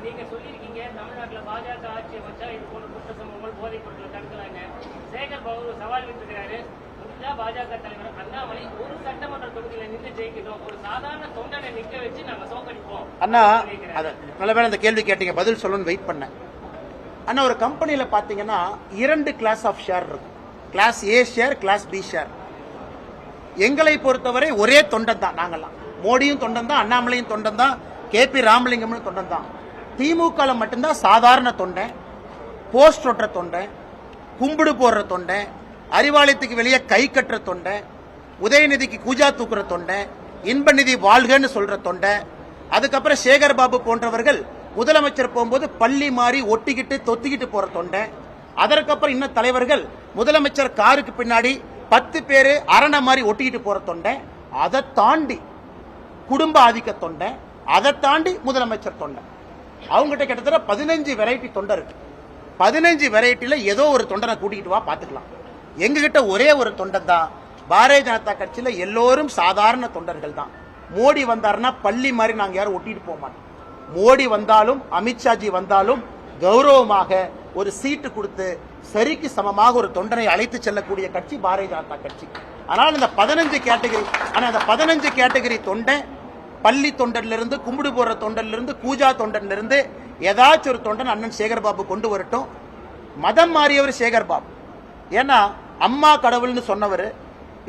நீங்க சொல்லிருக்கீங்க தமிழ்நாட்டுல பாஜக ஆட்சி அமைச்சா இது போன்ற குற்ற சம்பவங்கள் போதைப் பொருட்களை தடுக்கலாங்க. சேகர் பாபு சவால் விட்டுருக்கிறாரு. பாஜக தலைவர் அண்ணாமலை ஒரு சட்டமன்ற தொகுதியில நின்று ஜெயிக்கணும், ஒரு சாதாரண தொண்டனை நிக்க வச்சு நாங்க சோகடிப்போம். அண்ணா நல்ல வேலை அந்த கேள்வி கேட்டீங்க, பதில் சொல்லணும்னு வெயிட் பண்ணேன். அண்ணா ஒரு கம்பெனியில பாத்தீங்கன்னா 2 கிளாஸ் ஆஃப் ஷேர் இருக்கும். கிளாஸ் ஏ ஷேர், கிளாஸ் பி ஷேர். எங்களை பொறுத்தவரை ஒரே தொண்டன் தான். நாங்கெல்லாம் மோடியும் தொண்டன் தான், அண்ணாமலையும் தொண்டன் தான், KP ராமலிங்கமும் தொண்டன் தான். திமுக மட்டும்தான் சாதாரண தொண்டன், போஸ்ட் ஒட்டுற தொண்டன், கும்பிடு போடுற தொண்டன், அறிவாலயத்துக்கு வெளியே கை கட்டுற தொண்டை, உதயநிதிக்கு கூஜா தூக்குற தொண்டை, இன்ப நிதி வாழ்கன்னு சொல்ற தொண்டை, அதுக்கப்புறம் சேகர் பாபு போன்றவர்கள் முதலமைச்சர் போகும்போது பள்ளி மாறி ஒட்டிக்கிட்டு தொத்திக்கிட்டு போற தொண்டை, அதற்கப்புறம் இன்னும் தலைவர்கள் முதலமைச்சர் காருக்கு பின்னாடி 10 பேரு அரணை மாதிரி ஒட்டிக்கிட்டு போற தொண்டை, அதை தாண்டி குடும்ப ஆதிக்க தொண்டை, அதை தாண்டி முதலமைச்சர் தொண்டை. அவங்ககிட்ட கிட்டத்தட்ட 15 வெரைட்டி தொண்டை இருக்கு. 15 வெரைட்டில ஏதோ ஒரு தொண்டனை கூட்டிகிட்டு வா பாத்துக்கலாம். எங்ககிட்ட ஒரே ஒரு தொண்டன் தான். பாரதிய ஜனதா கட்சியில எல்லோரும் சாதாரண தொண்டர்கள் தான். மோடி வந்தாருன்னா பள்ளி மாதிரி நாங்க யாரும் ஒட்டிட்டு போக மாட்டோம். மோடி வந்தாலும் அமித்ஷாஜி வந்தாலும் கௌரவமாக ஒரு சீட்டு கொடுத்து சரிக்கு சமமாக ஒரு தொண்டனை அழைத்து செல்லக்கூடிய கட்சி பாரதிய ஜனதா கட்சி. ஆனால் இந்த 15 கேட்டகரி, ஆனா இந்த 15 கேட்டகரி தொண்டை பள்ளி தொண்டன்ல இருந்து, கும்பிடு போற தொண்டன்ல இருந்து, கூஜா தொண்டன்ல இருந்து ஏதாச்சும் ஒரு தொண்டன் அண்ணன் சேகர் பாபு கொண்டு வரட்டும். மதம் மாறியவர் சேகர் பாபு. ஏன்னா அம்மா கடவுள்னு சொன்னவர்,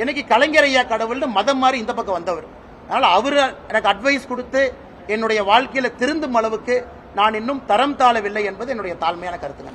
எனக்கு கலைஞர் ஐயா கடவுள்னு மதம் மாறி இந்த பக்கம் வந்தவர். அதனால அவரு எனக்கு அட்வைஸ் கொடுத்து என்னுடைய வாழ்க்கையில திருந்தும் அளவுக்கு நான் இன்னும் தரம் தாழவில்லை என்பது என்னுடைய தாழ்மையான கருத்துங்க.